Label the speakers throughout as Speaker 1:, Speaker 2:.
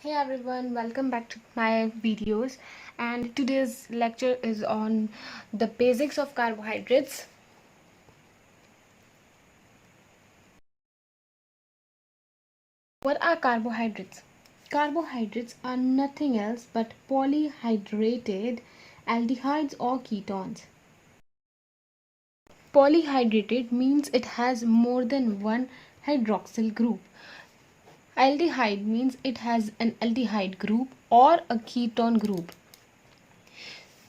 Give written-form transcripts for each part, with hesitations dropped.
Speaker 1: Hey everyone, welcome back to my videos, and today's lecture is on the basics of carbohydrates. What are carbohydrates? Carbohydrates are nothing else but polyhydrated aldehydes or ketones. Polyhydrated means it has more than one hydroxyl group. Aldehyde means it has an aldehyde group or a ketone group.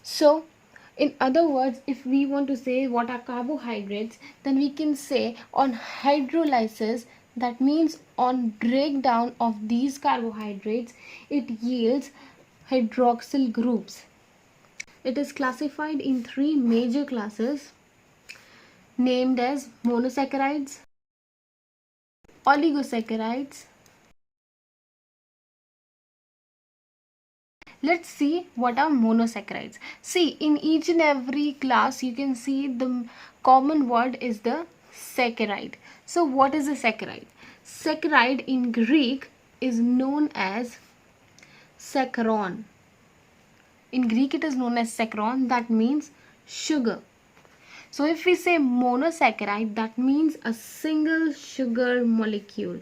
Speaker 1: So, in other words, if we want to say what are carbohydrates, then we can say on hydrolysis, that means on breakdown of these carbohydrates, it yields hydroxyl groups. It is classified in three major classes named as monosaccharides, oligosaccharides. Let's see what are monosaccharides. See, in each and every class you can see the common word is the saccharide. So what is a saccharide? Saccharide in Greek is known as saccharon. In Greek it is known as saccharon, that means sugar. So if we say monosaccharide, that means a single sugar molecule.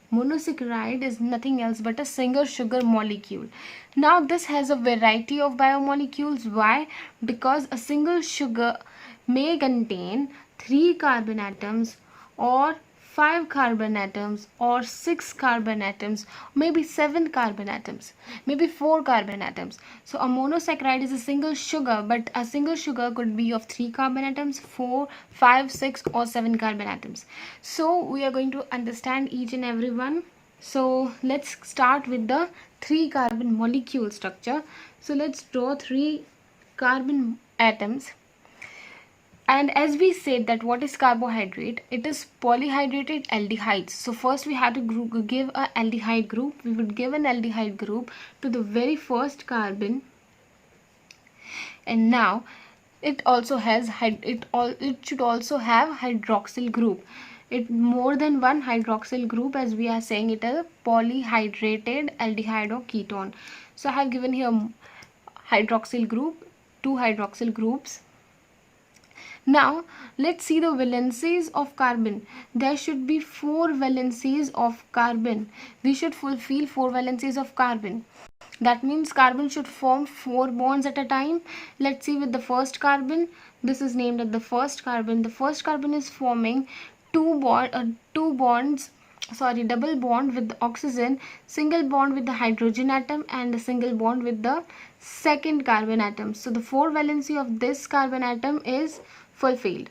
Speaker 1: Monosaccharide is nothing else but a single sugar molecule. Now this has a variety of biomolecules. Why? Because a single sugar may contain 3 carbon atoms or 5 carbon atoms or 6 carbon atoms, maybe 7 carbon atoms, maybe 4 carbon atoms. So a monosaccharide is a single sugar, but a single sugar could be of 3 carbon atoms, 4, 5, 6 or 7 carbon atoms. So we are going to understand each and every one. So let's start with the 3 carbon molecule structure. So let's draw 3 carbon atoms. And as we said that what is carbohydrate, it is polyhydrated aldehydes. So first we have to give a aldehyde group. We would give an aldehyde group to the very first carbon, and now it also has it should also have hydroxyl group. It more than one hydroxyl group, as we are saying it as a polyhydrated aldehyde or ketone. So I have given here hydroxyl group, 2 hydroxyl groups. Now let's see the valencies of carbon. There should be 4 valencies of carbon. We should fulfill 4 valencies of carbon. That means carbon should form 4 bonds at a time. Let's see with the first carbon. This is named as the first carbon. The first carbon is forming double bond with the oxygen, single bond with the hydrogen atom, and a single bond with the second carbon atom. So the 4 valency of this carbon atom is fulfilled.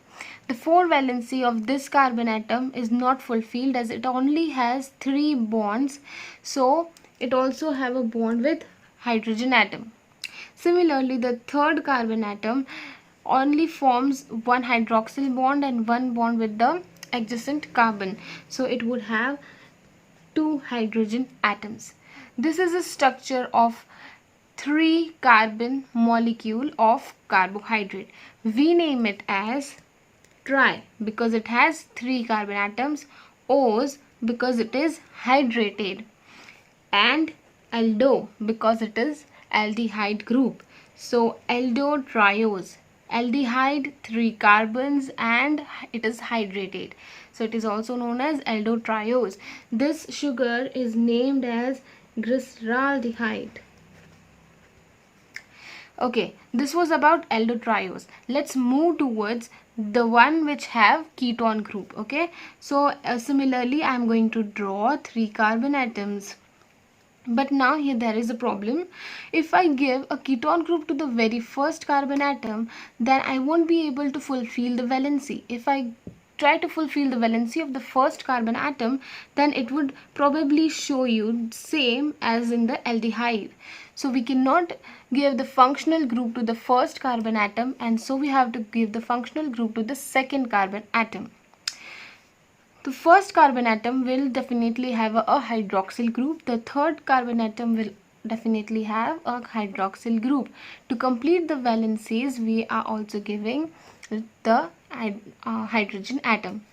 Speaker 1: The 4 valency of this carbon atom is not fulfilled, as it only has 3 bonds. So it also have a bond with hydrogen atom. Similarly, the third carbon atom only forms 1 hydroxyl bond and 1 bond with the adjacent carbon. So it would have 2 hydrogen atoms. This is a structure of 3 carbon molecule of carbohydrate. We name it as tri because it has 3 carbon atoms, O's because it is hydrated, and aldo because it is aldehyde group. So aldotriose, aldehyde, 3 carbons, and it is hydrated. So it is also known as aldotriose. This sugar is named as glyceraldehyde. Okay, this was about aldotriose. Let's move towards the one which have ketone group. Okay, so similarly I am going to draw 3 carbon atoms. But now here there is a problem. If I give a ketone group to the very first carbon atom, then I won't be able to fulfill the valency. If I try to fulfill the valency of the first carbon atom, then it would probably show you same as in the aldehyde. So we cannot give the functional group to the first carbon atom, and so we have to give the functional group to the second carbon atom. The first carbon atom will definitely have a hydroxyl group. The third carbon atom will definitely have a hydroxyl group. To complete the valencies, we are also giving the hydrogen atom.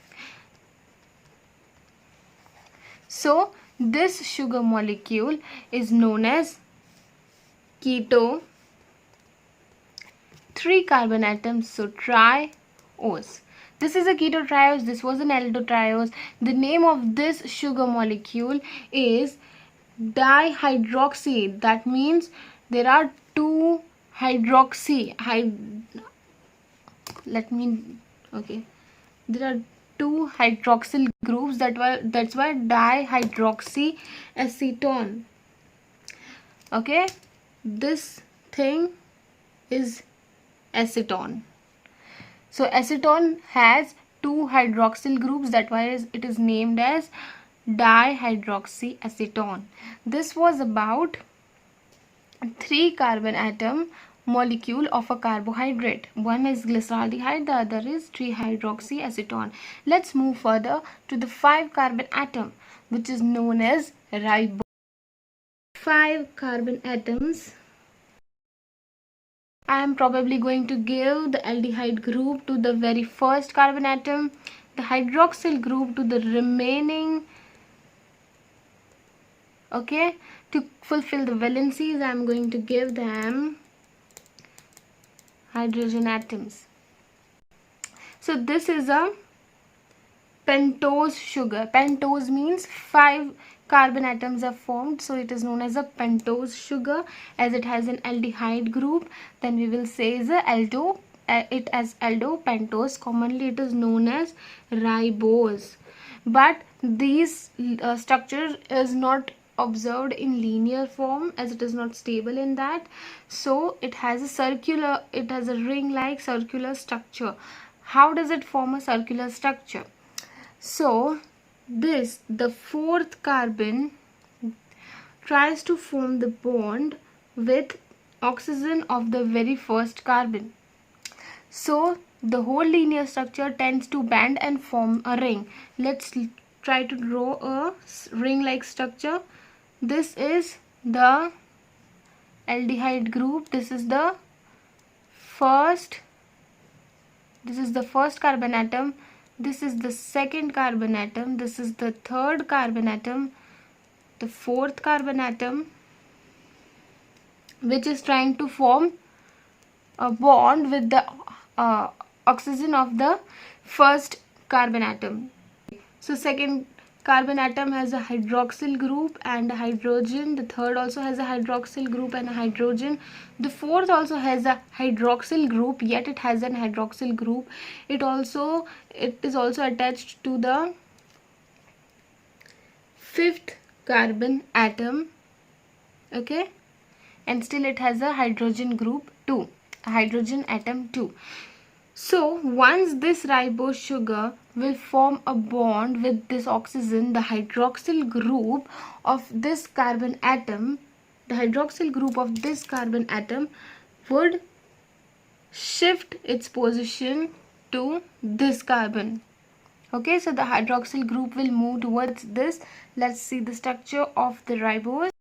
Speaker 1: So This sugar molecule is known as keto. 3 carbon atoms, so triose. This is a ketotriose, this was an aldotriose. The name of this sugar molecule is dihydroxy. That means there are two hydroxy there are two hydroxyl groups, that's why dihydroxy acetone. Okay, this thing is acetone. So acetone has two hydroxyl groups, that's why it is named as dihydroxyacetone. This was about 3 carbon atom molecule of a carbohydrate. One is glyceraldehyde, the other is trihydroxyacetone. Let's move further to the 5 carbon atom, which is known as ribose. 5 carbon atoms. I am probably going to give the aldehyde group to the very first carbon atom, the hydroxyl group to the remaining. Okay, to fulfill the valencies, I am going to give them hydrogen atoms. So this is a pentose sugar. Pentose means 5 carbon atoms are formed, so it is known as a pentose sugar. As it has an aldehyde group, then we will say is a aldopentose. Commonly it is known as ribose, but this structure is not observed in linear form, as it is not stable in that. So it has a ring like circular structure. How does it form a circular structure? So the 4th carbon tries to form the bond with oxygen of the very first carbon. So the whole linear structure tends to bend and form a ring. Let's try to draw a ring like structure. This is the aldehyde group. This is the first carbon atom. This is the second carbon atom. This is the third carbon atom, the 4th carbon atom, which is trying to form a bond with the oxygen of the first carbon atom. So second carbon atom has a hydroxyl group and a hydrogen. The third also has a hydroxyl group and a hydrogen. The 4th also has a hydroxyl group, yet it has an hydroxyl group. It is also attached to the 5th carbon atom. Okay, and still it has a hydrogen group too, a hydrogen atom too. So once this ribose sugar will form a bond with this oxygen, the hydroxyl group of this carbon atom, would shift its position to this carbon. Okay, so the hydroxyl group will move towards this. Let's see the structure of the ribose.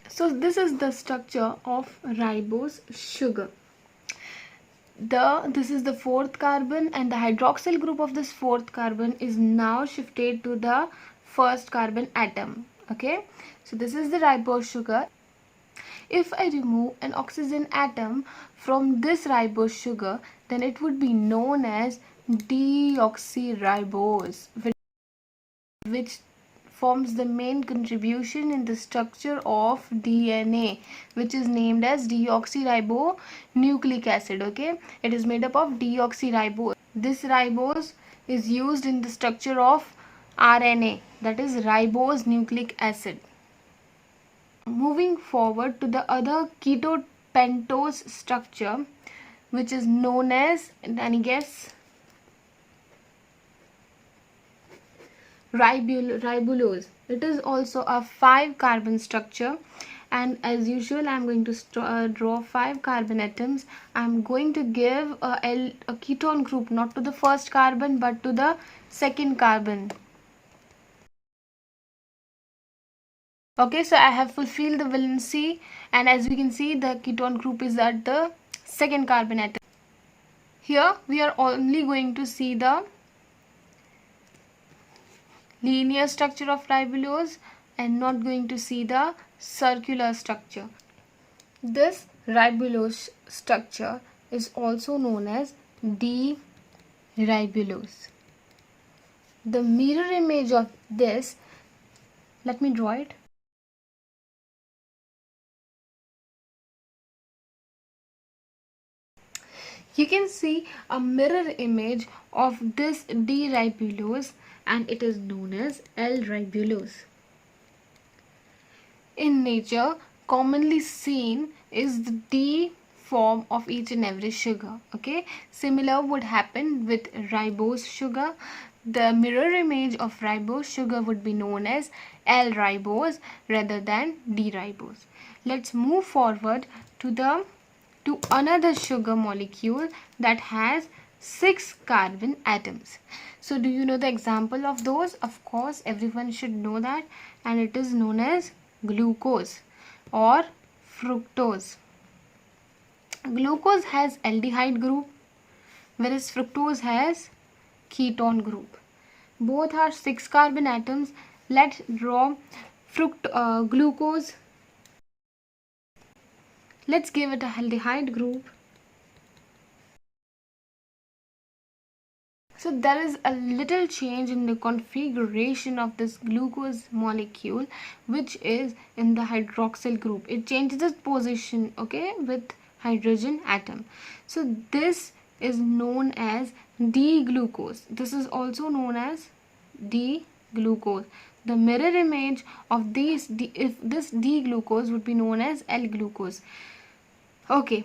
Speaker 1: So this is the structure of ribose sugar. This is the 4th carbon, and the hydroxyl group of this 4th carbon is now shifted to the first carbon atom. Okay, so this is the ribose sugar. If I remove an oxygen atom from this ribose sugar, then it would be known as deoxyribose, which forms the main contribution in the structure of DNA, which is named as deoxyribonucleic acid. Okay, it is made up of deoxyribose. This ribose is used in the structure of RNA, that is ribose nucleic acid. Moving forward to the other ketopentose structure, which is known as, any guess? Ribulose. It is also a 5 carbon structure, and as usual I am going to draw 5 carbon atoms. I am going to give a ketone group not to the first carbon but to the second carbon. Okay, so I have fulfilled the valency, and as we can see the ketone group is at the second carbon atom. Here we are only going to see the linear structure of ribulose and not going to see the circular structure. This ribulose structure is also known as D-ribulose. The mirror image of this, let me draw it. You can see a mirror image of this D-ribulose and it is known as L-ribulose. In nature, commonly seen is the D form of each and every sugar. Okay, similar would happen with ribose sugar. The mirror image of ribose sugar would be known as L-ribose rather than D-ribose. Let's move forward to another sugar molecule that has 6 carbon atoms. So do you know the example of those? Of course, everyone should know that, and it is known as glucose or fructose. Glucose has aldehyde group, whereas fructose has ketone group. Both are 6 carbon atoms. Let's draw glucose. Let's give it a aldehyde group. So there is a little change in the configuration of this glucose molecule, which is in the hydroxyl group. It changes its position, okay, with hydrogen atom. So this is known as D-glucose. This is also known as D-glucose. The mirror image of this D-glucose would be known as L-glucose. Okay,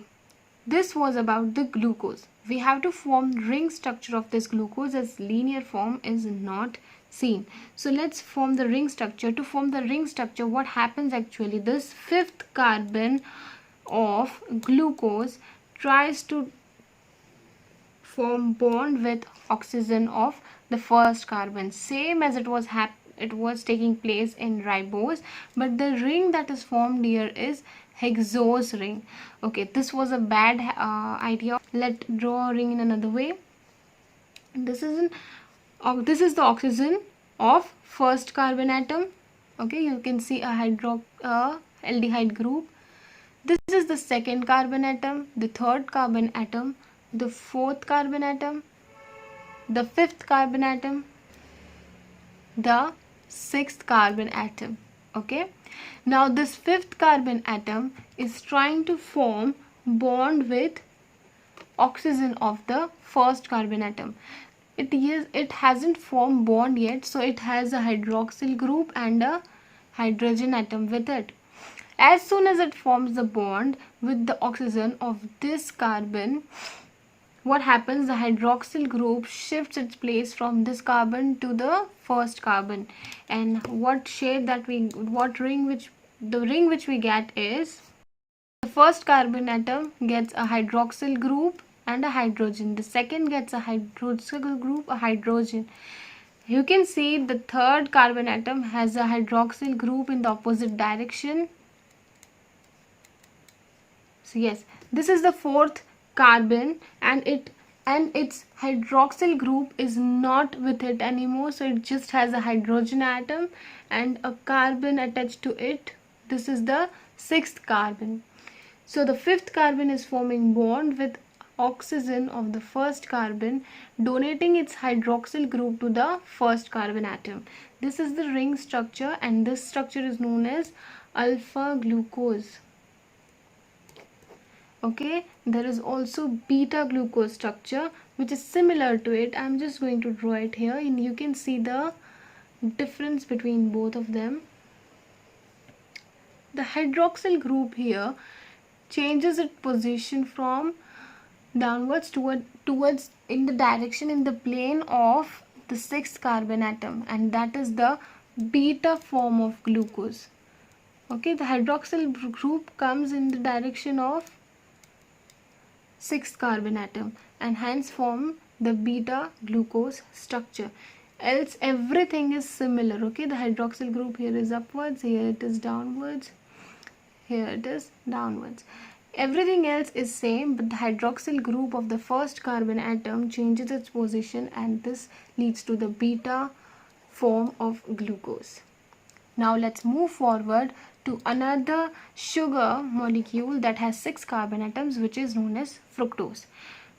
Speaker 1: this was about the glucose. We have to form ring structure of this glucose, as linear form is not seen. So let's form the ring structure. To form the ring structure, what happens actually? This 5th carbon of glucose tries to form bond with oxygen of the first carbon, same as it was taking place in ribose, but the ring that is formed here is hexose ring. Okay, this was a bad idea. Let's draw a ring in another way. This is the oxygen of first carbon atom. Okay, you can see a aldehyde group. This is the second carbon atom, the third carbon atom, the fourth carbon atom, the fifth carbon atom, the sixth carbon atom. Okay, now this fifth carbon atom is trying to form bond with oxygen of the first carbon atom. It hasn't formed bond yet, so it has a hydroxyl group and a hydrogen atom with it. As soon as it forms the bond with the oxygen of this carbon, what happens? The hydroxyl group shifts its place from this carbon to the first carbon, and the ring which we get is the first carbon atom gets a hydroxyl group and a hydrogen. The second gets a hydroxyl group, a hydrogen. You can see the third carbon atom has a hydroxyl group in the opposite direction. So yes, this is the fourth carbon, and its hydroxyl group is not with it anymore, so it just has a hydrogen atom and a carbon attached to it. This is the sixth carbon. So the fifth carbon is forming bond with oxygen of the first carbon, donating its hydroxyl group to the first carbon atom. This is the ring structure, and this structure is known as alpha glucose. Okay, there is also beta glucose structure which is similar to it. I'm just going to draw it here, and you can see the difference between both of them. The hydroxyl group here changes its position from downwards towards in the direction in the plane of the sixth carbon atom, and that is the beta form of glucose. Okay, the hydroxyl group comes in the direction of sixth carbon atom and hence form the beta glucose structure. Else everything is similar. Okay, the hydroxyl group here is upwards, here it is downwards, here it is downwards. Everything else is same, but the hydroxyl group of the first carbon atom changes its position, and this leads to the beta form of glucose. Now let's move forward to another sugar molecule that has 6 carbon atoms, which is known as fructose.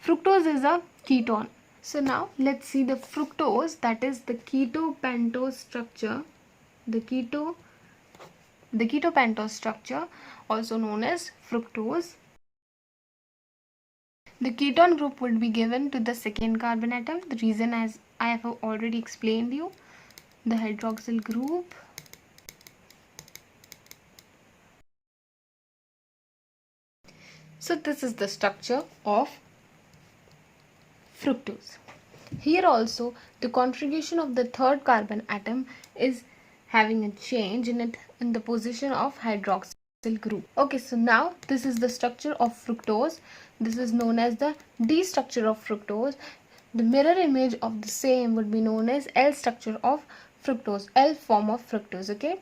Speaker 1: Fructose is a ketone. So now let's see the fructose, that is the keto-pentose structure. The keto-pentose structure, also known as fructose. The ketone group would be given to the second carbon atom. The reason, as I have already explained you, the hydroxyl group. So this is the structure of fructose. Here also the configuration of the third carbon atom is having a change in it in the position of hydroxyl group. Okay, so now this is the structure of fructose. This is known as the D structure of fructose. The mirror image of the same would be known as L structure of fructose, L form of fructose. Okay.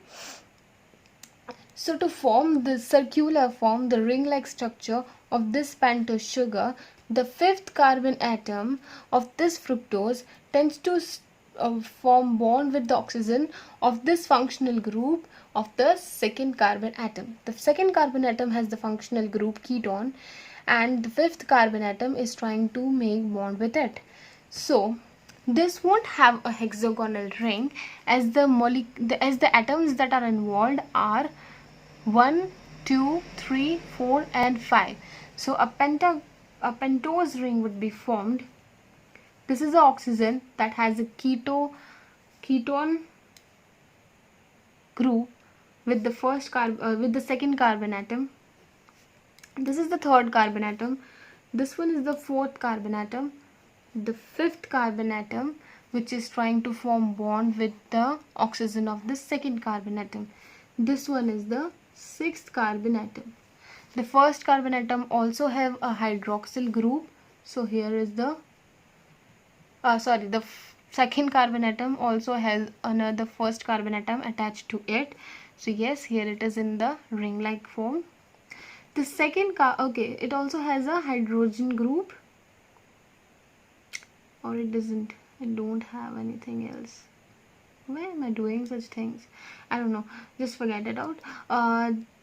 Speaker 1: So to form the circular form, the ring-like structure of this pentose sugar, the fifth carbon atom of this fructose tends to form bond with the oxygen of this functional group of the second carbon atom. The second carbon atom has the functional group ketone, and the fifth carbon atom is trying to make bond with it. So this won't have a hexagonal ring, as the atoms that are involved are 1, 2, 3, 4 and 5. So a pentose ring would be formed. This is the oxygen that has a ketone group with the second carbon atom. This is the third carbon atom. This one is the fourth carbon atom. The fifth carbon atom, which is trying to form bond with the oxygen of the second carbon atom. This one is the sixth carbon atom. The first carbon atom also have a hydroxyl group. So here is the second carbon atom also has another first carbon atom attached to it. So yes, here it is in the ring-like form. The second it also has a hydrogen group, or it doesn't. I don't have anything else. Why am I doing such things? I don't know. Just forget it out.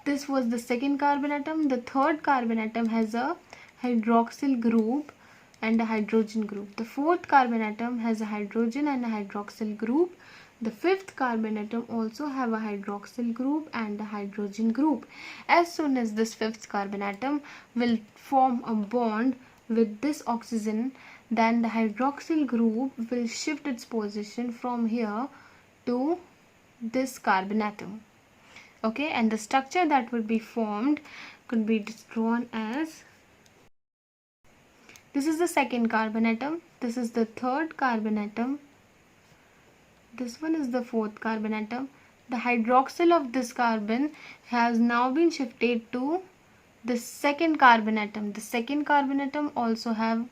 Speaker 1: This was the second carbon atom. The third carbon atom has a hydroxyl group and a hydrogen group. The fourth carbon atom has a hydrogen and a hydroxyl group. The fifth carbon atom also have a hydroxyl group and a hydrogen group. As soon as this fifth carbon atom will form a bond with this oxygen, then the hydroxyl group will shift its position from here to this carbon atom. Okay, and the structure that would be formed could be drawn as, this is the second carbon atom, this is the third carbon atom, this one is the fourth carbon atom. The hydroxyl of this carbon has now been shifted to the second carbon atom. The second carbon atom also have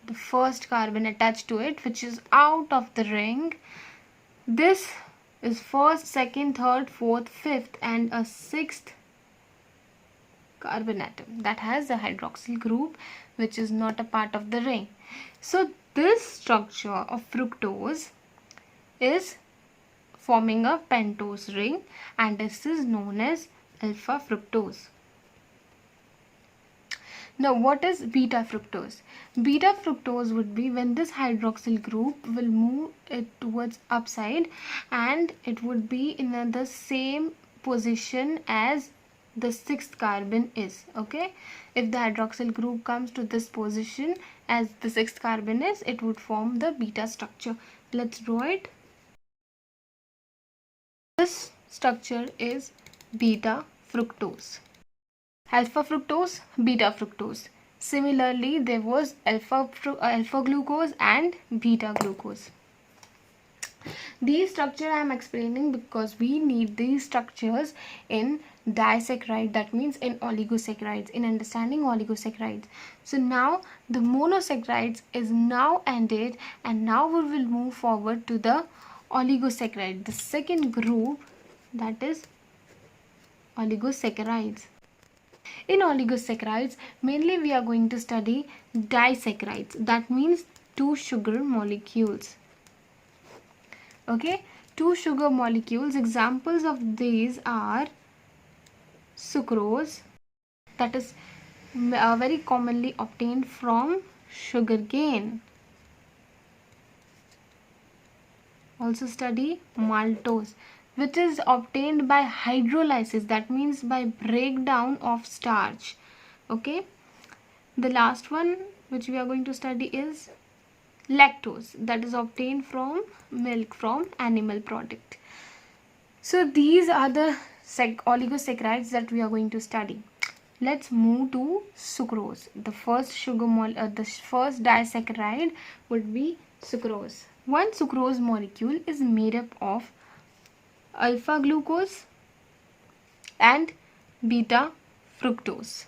Speaker 1: the first carbon attached to it, which is out of the ring. This is first, second, third, fourth, fifth and a sixth carbon atom that has a hydroxyl group, which is not a part of the ring. So this structure of fructose is forming a pentose ring, and this is known as alpha fructose. Now what is beta fructose? Beta fructose would be when this hydroxyl group will move it towards upside, and it would be in the same position as the sixth carbon is. Okay, if the hydroxyl group comes to this position as the sixth carbon is, it would form the beta structure. Let's draw it. This structure is beta fructose. Alpha fructose, beta fructose. Similarly, there was alpha glucose and beta glucose. These structures I am explaining because we need these structures in disaccharide, that means in oligosaccharides, in understanding oligosaccharides. So now the monosaccharides is now ended, and now we will move forward to the oligosaccharide, the second group, that is oligosaccharides. In oligosaccharides, mainly we are going to study disaccharides, that means two sugar molecules. Okay, two sugar molecules. Examples of these are sucrose, that is very commonly obtained from sugarcane. Also study maltose, which is obtained by hydrolysis, that means by breakdown of starch. Okay, the last one which we are going to study is lactose, that is obtained from milk, from animal product. So these are the oligosaccharides that we are going to study. Let's move to sucrose. The first the first disaccharide would be sucrose. One sucrose molecule is made up of alpha glucose and beta fructose.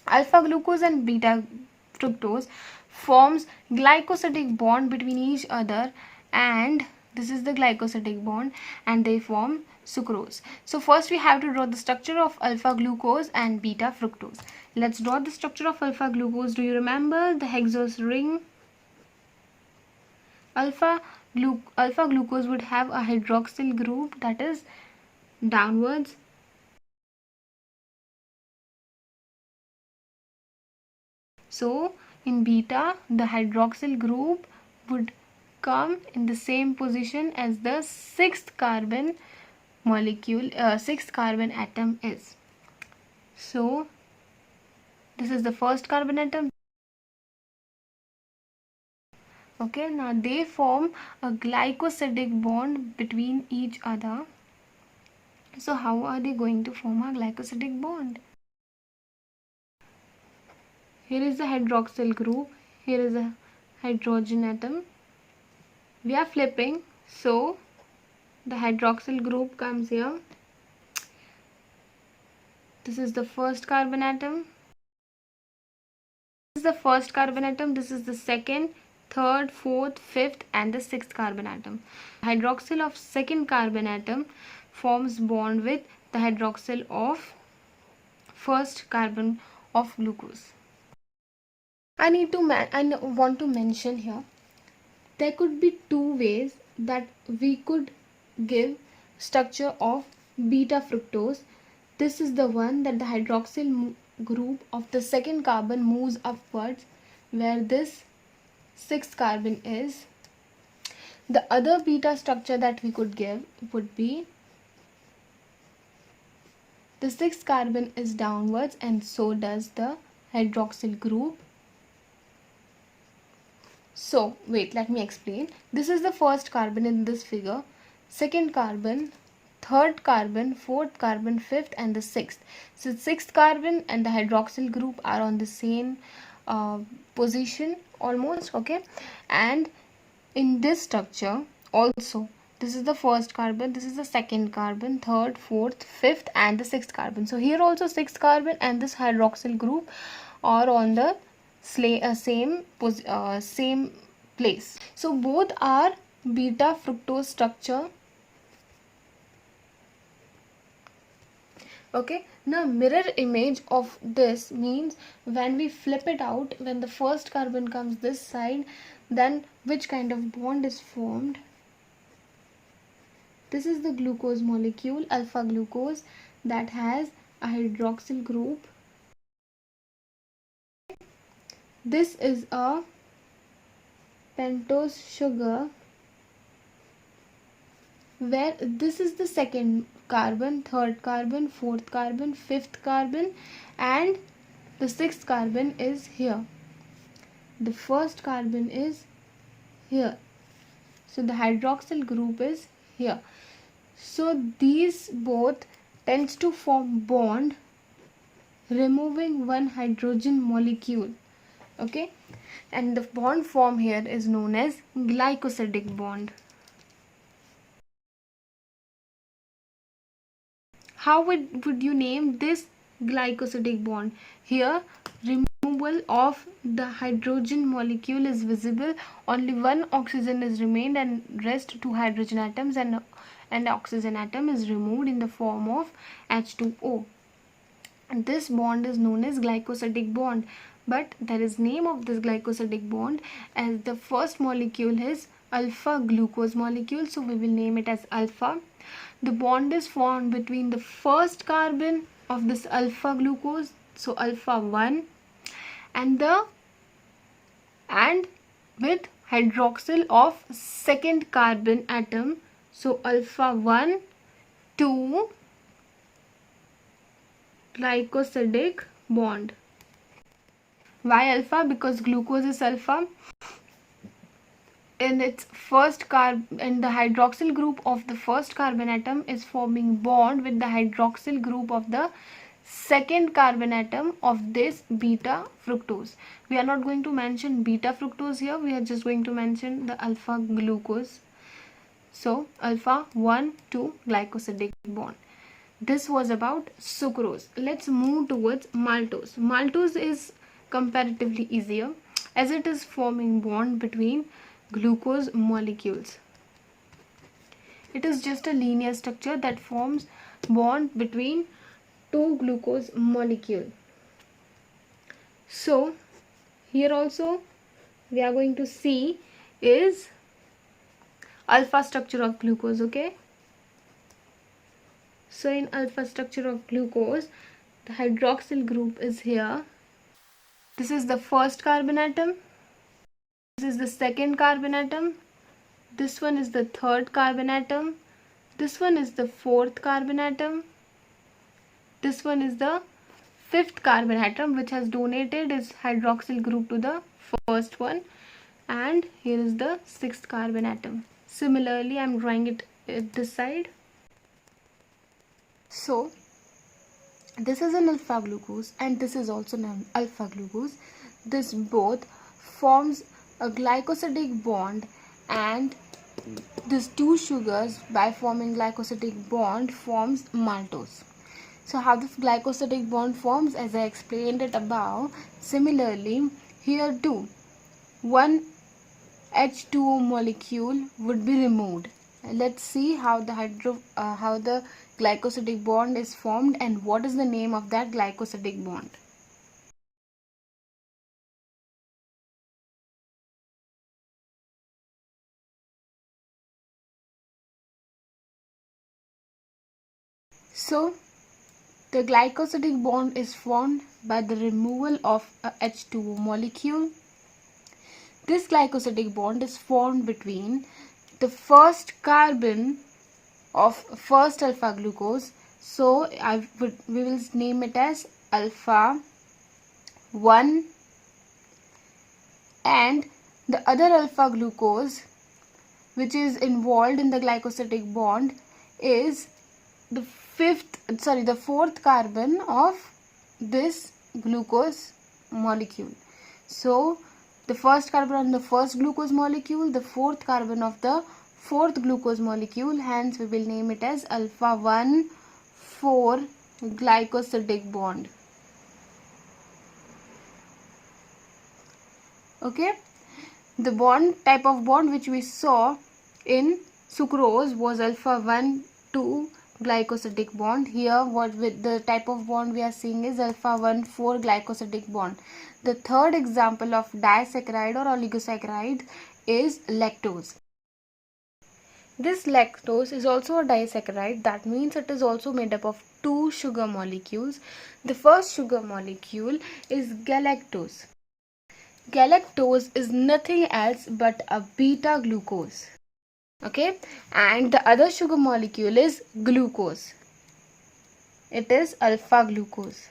Speaker 1: Alpha glucose and beta fructose forms glycosidic bond between each other, and this is the glycosidic bond, and they form sucrose. So first we have to draw the structure of alpha glucose and beta fructose. Let's draw the structure of alpha glucose. Do you remember the hexose ring? Alpha glucose would have a hydroxyl group, that is downwards. So in beta, the hydroxyl group would come in the same position as the sixth carbon molecule, sixth carbon atom is. So this is the first carbon atom. Okay, now they form a glycosidic bond between each other. So how are they going to form a glycosidic bond? Here is the hydroxyl group, here is a hydrogen atom. We are flipping, so the hydroxyl group comes here. This is the first carbon atom. This is the first carbon atom. This is the second, third, fourth, fifth, and the sixth carbon atom. Hydroxyl of second carbon atom forms bond with the hydroxyl of first carbon of glucose. I want to mention here, there could be two ways that we could give structure of beta fructose. This is the one that the hydroxyl group of the second carbon moves upwards where this sixth carbon is. The other beta structure that we could give would be the sixth carbon is downwards and so does the hydroxyl group. So wait, let me explain. This is the first carbon in this figure, second carbon, third carbon, fourth carbon, fifth, and the sixth. So sixth carbon and the hydroxyl group are on the same position almost. Okay, and in this structure also, this is the first carbon, this is the second carbon, third, fourth, fifth, and the sixth carbon. So here also sixth carbon and this hydroxyl group are on the same place. So both are beta fructose structure. Okay, now mirror image of this means when we flip it out, when the first carbon comes this side, then which kind of bond is formed? This is the glucose molecule, alpha glucose, that has a hydroxyl group. This is a pentose sugar where this is the second carbon, third carbon, fourth carbon, fifth carbon, and the sixth carbon is here. The first carbon is here. So the hydroxyl group is here. So these both tends to form bond, removing one hydrogen molecule. Okay, and the bond form here is known as glycosidic bond. How would you name this glycosidic bond? Here, removal of the hydrogen molecule is visible. Only one oxygen is remained and rest two hydrogen atoms and oxygen atom is removed in the form of H2O. And this bond is known as glycosidic bond. But there is name of this glycosidic bond as the first molecule is alpha glucose molecule, so we will name it as alpha. The bond is formed between the first carbon of this alpha glucose, so alpha 1, and with hydroxyl of second carbon atom, so alpha 1 2 glycosidic bond. Why alpha? Because glucose is alpha. In its first in the hydroxyl group of the first carbon atom is forming bond with the hydroxyl group of the second carbon atom of this beta fructose. We are not going to mention beta fructose here, we are just going to mention the alpha glucose. So alpha 1 2 glycosidic bond. This was about sucrose. Let's move towards maltose. Maltose is comparatively easier as it is forming bond between glucose molecules. It is just a linear structure that forms bond between two glucose molecule. So here also we are going to see is alpha structure of glucose. Okay, so in alpha structure of glucose, the hydroxyl group is here. This is the first carbon atom, this is the second carbon atom, this one is the third carbon atom, this one is the fourth carbon atom, this one is the fifth carbon atom which has donated its hydroxyl group to the first one, and here is the sixth carbon atom. Similarly, I am drawing it at this side. So this is an alpha glucose and this is also an alpha glucose. This both forms a glycosidic bond, and these two sugars by forming glycosidic bond forms maltose. So how this glycosidic bond forms, as I explained it above, similarly here too one H2O molecule would be removed. Let's see how the glycosidic bond is formed and what is the name of that glycosidic bond. So the glycosidic bond is formed by the removal of a H2O molecule. This glycosidic bond is formed between the first carbon of first alpha glucose, so we will name it as alpha 1, and the other alpha glucose which is involved in the glycosidic bond is the fourth carbon of this glucose molecule. So the first carbon on the first glucose molecule, the fourth carbon of the fourth glucose molecule, hence we will name it as alpha 1 4 glycosidic bond. Okay, the type of bond which we saw in sucrose was alpha 1 2 glycosidic bond. Here what with the type of bond we are seeing is alpha 1 4 glycosidic bond. The third example of disaccharide or oligosaccharide is lactose. This lactose is also a disaccharide, that means it is also made up of two sugar molecules. The first sugar molecule is galactose. Galactose is nothing else but a beta glucose. Okay, and the other sugar molecule is glucose. It is alpha glucose.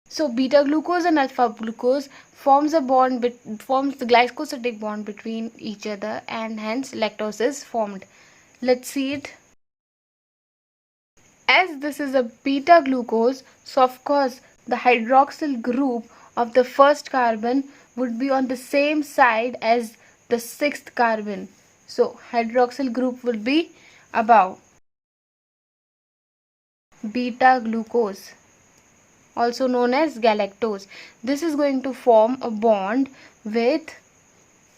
Speaker 1: So beta glucose and alpha glucose forms the glycosidic bond between each other, and hence lactose is formed. Let's see it. As this is a beta glucose, so of course the hydroxyl group of the first carbon would be on the same side as the sixth carbon. So hydroxyl group will be above. Beta glucose, also known as galactose, this is going to form a bond with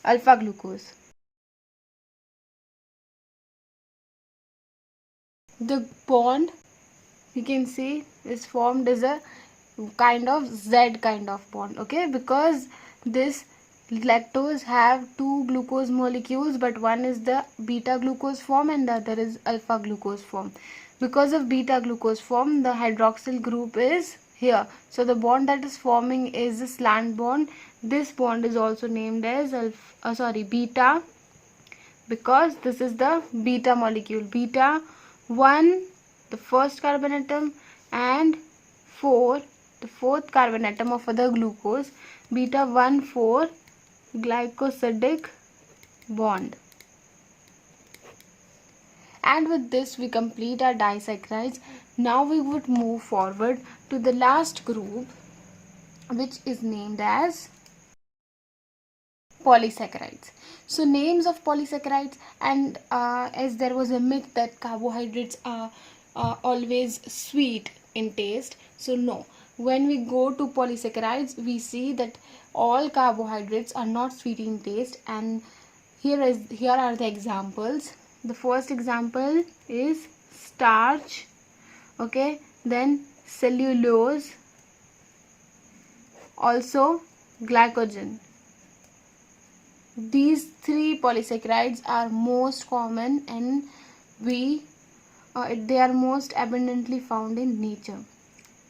Speaker 1: alpha glucose. The bond we can see is formed as a kind of Z kind of bond, okay, because this Lactose have two glucose molecules, but one is the beta glucose form and the other is alpha glucose form. Because of beta glucose form, the hydroxyl group is here. So the bond that is forming is the slant bond. This bond is also named as beta, because this is the beta molecule. Beta 1, the first carbon atom, and 4, the fourth carbon atom of the glucose. Beta 1 4 glycosidic bond. And with this we complete our disaccharides. Now we would move forward to the last group, which is named as polysaccharides. So names of polysaccharides, and as there was a myth that carbohydrates are always sweet in taste, so no, when we go to polysaccharides we see that all carbohydrates are not sweet in taste. And here are the examples. The first example is starch, okay, then cellulose, also glycogen. These three polysaccharides are most common, and they are most abundantly found in nature.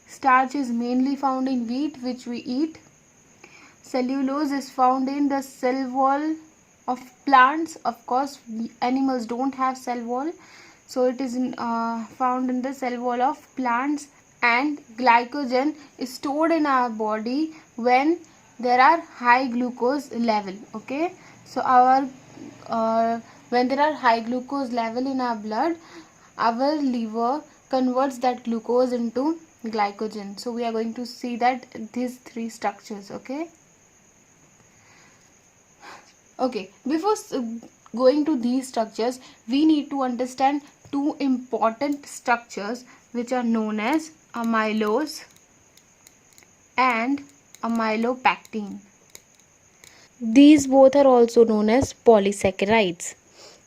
Speaker 1: Starch is mainly found in wheat, which we eat. Cellulose is found in the cell wall of plants. Of course, animals don't have cell wall, so it is found in the cell wall of plants. And glycogen is stored in our body when there are high glucose level, okay. So our when there are high glucose level in our blood, our liver converts that glucose into glycogen. So we are going to see that these three structures, okay. Before going to these structures, we need to understand two important structures which are known as amylose and amylopectin. These both are also known as polysaccharides.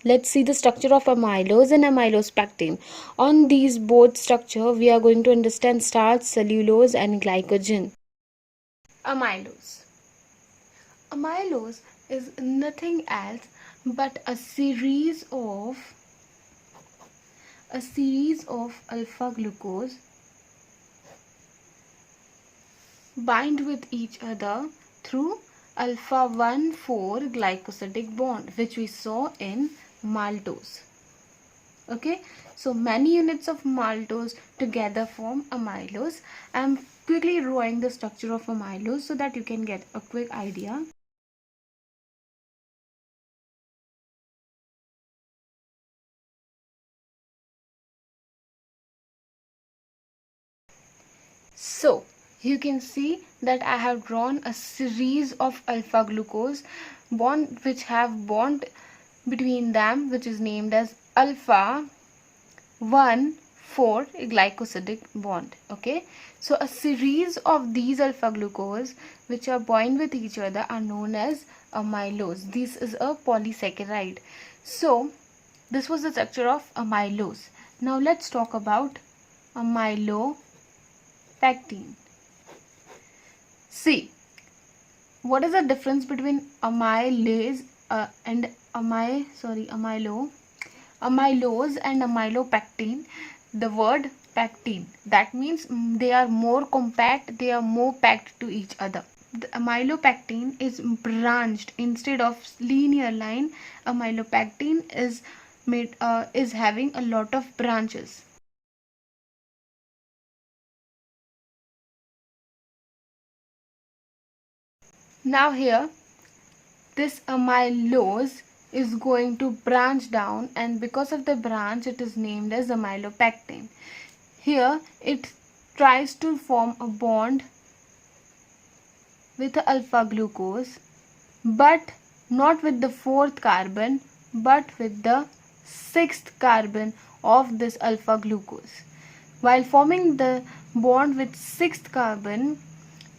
Speaker 1: Let's see the structure of amylose and amylopectin. On these both structure, we are going to understand starch, cellulose and glycogen. Amylose. Amylose is nothing else but a series of alpha glucose bind with each other through alpha 1 4 glycosidic bond, which we saw in maltose. Okay, so many units of maltose together form amylose. I am quickly drawing the structure of amylose so that you can get a quick idea. So you can see that I have drawn a series of alpha glucose bond which have bond between them, which is named as alpha 1 4 glycosidic bond. Okay, so a series of these alpha glucose which are bound with each other are known as amylose. This is a polysaccharide. So this was the structure of amylose. Now let's talk about amylopectin. See, what is the difference between amylose and amylose and amylopectin? The word pectin, that means they are more compact, they are more packed to each other. The amylopectin is branched instead of linear line. Amylopectin is having a lot of branches. Now here, this amylose is going to branch down, and because of the branch it is named as amylopectin. Here it tries to form a bond with the alpha glucose, but not with the fourth carbon but with the sixth carbon of this alpha glucose. While forming the bond with sixth carbon,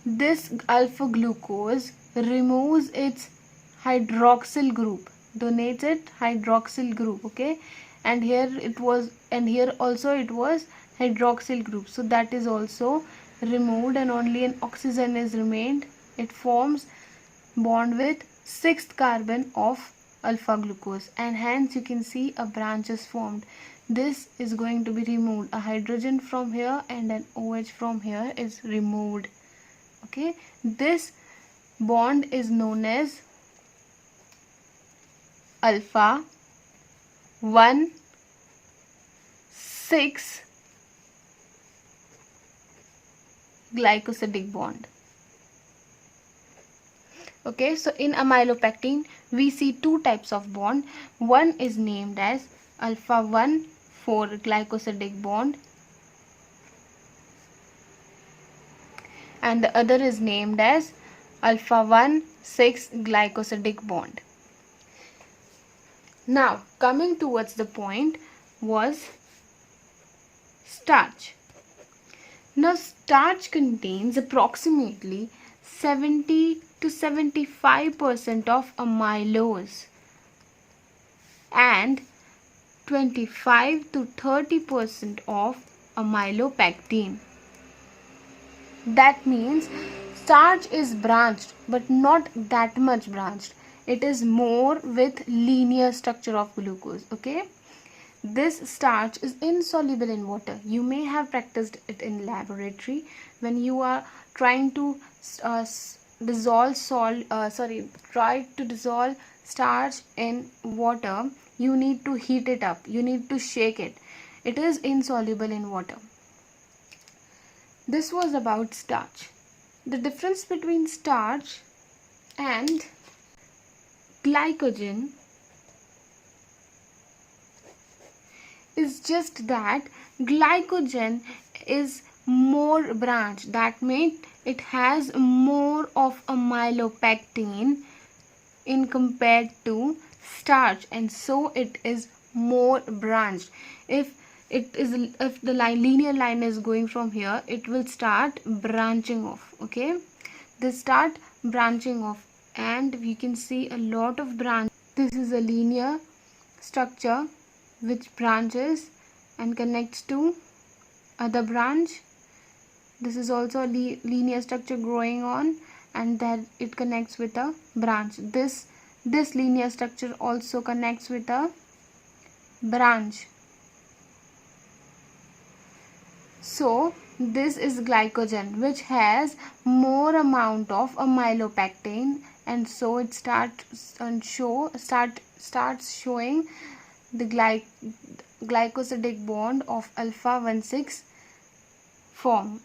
Speaker 1: this alpha glucose removes its hydroxyl group, donates it hydroxyl group, okay, and here also it was hydroxyl group, so that is also removed and only an oxygen is remained. It forms bond with 6th carbon of alpha glucose, and hence you can see a branch is formed. This is going to be removed. A hydrogen from here and an OH from here is removed. Okay, this bond is known as alpha 1 6 glycosidic bond. Okay, so in amylopectin we see two types of bond. One is named as alpha 1 4 glycosidic bond, and the other is named as alpha 1 6 glycosidic bond. Now coming towards the point was starch. Now starch contains approximately 70 to 75% of amylose and 25 to 30% of amylopectin. That means starch is branched but not that much branched. It is more with linear structure of glucose. Okay, this starch is insoluble in water. You may have practiced it in laboratory when you are trying to dissolve starch in water. You need to heat it up, you need to shake it. It is insoluble in water. This was about starch. The difference between starch and glycogen is just that glycogen is more branched. That means it has more of amylopectin in compared to starch, and so it is more branched. If the linear line is going from here, it will start branching off. Okay, they start branching off, and we can see a lot of branch. This is a linear structure which branches and connects to other branch. This is also a linear structure growing on, and then it connects with a branch. This linear structure also connects with a branch. So this is glycogen, which has more amount of amylopectin, and so it starts showing the glycosidic bond of alpha 1 6 form.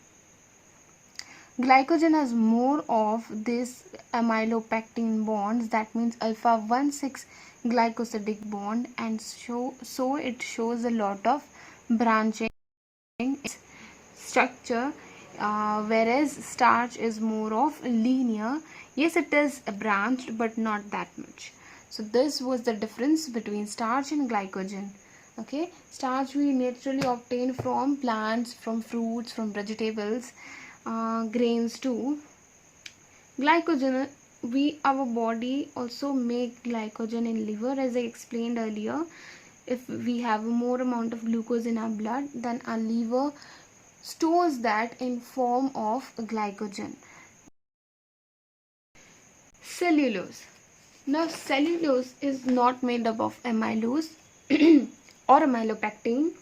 Speaker 1: Glycogen has more of this amylopectin bonds, that means alpha 1 6 glycosidic bond, and so it shows a lot of branching structure, whereas starch is more of linear. Yes, it is branched but not that much. So this was the difference between starch and glycogen. Okay, starch we naturally obtain from plants, from fruits, from vegetables, grains too. Glycogen, our body also make glycogen in liver, as I explained earlier. If we have a more amount of glucose in our blood, then our liver stores that in form of glycogen. Cellulose. Now cellulose is not made up of amylose or amylopectin.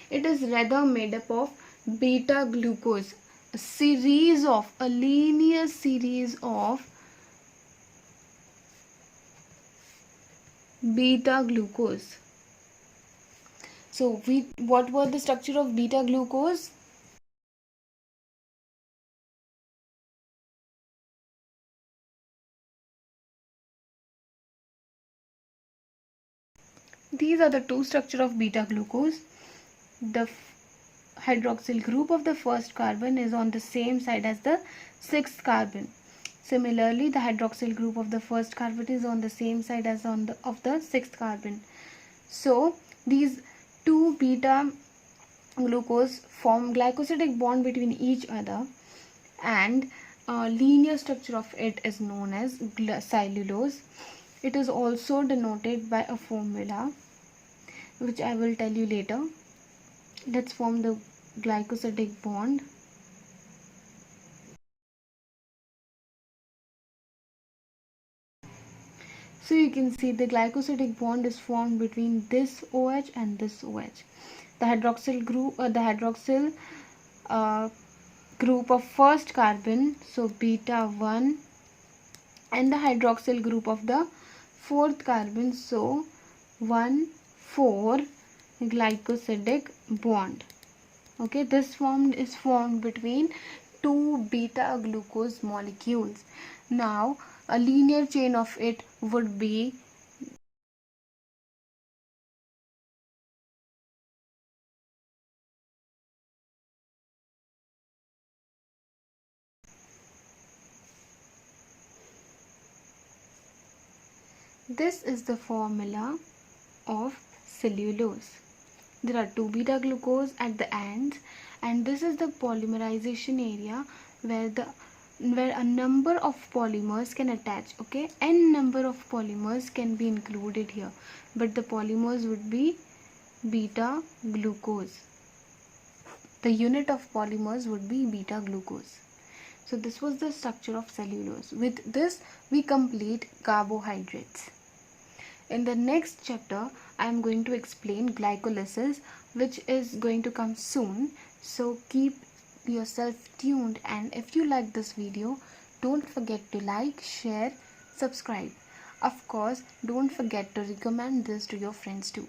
Speaker 1: It is rather made up of beta glucose, a linear series of beta glucose. So what was the structure of beta glucose? These are the two structure of beta glucose. The hydroxyl group of the first carbon is on the same side as the sixth carbon. Similarly, the hydroxyl group of the first carbon is on the same side as of the sixth carbon. So these two beta glucose form glycosidic bond between each other, and linear structure of it is known as cellulose. It is also denoted by a formula which I will tell you later. Let's form the glycosidic bond. So you can see the glycosidic bond is formed between this OH and this OH. The hydroxyl group of first carbon, so beta 1, and the hydroxyl group of the fourth carbon, so 1,4 glycosidic bond. Okay, this is formed between two beta glucose molecules. Now a linear chain of it would be this is the formula of cellulose. There are two beta glucose at the ends, and this is the polymerization area where a number of polymers can attach. Okay, n number of polymers can be included here, but the polymers would be beta glucose. The unit of polymers would be beta glucose. So this was the structure of cellulose. With this we complete carbohydrates. In the next chapter I am going to explain glycolysis, which is going to come soon. So keep yourself tuned, and if you like this video, don't forget to like, share, subscribe. Of course, don't forget to recommend this to your friends too.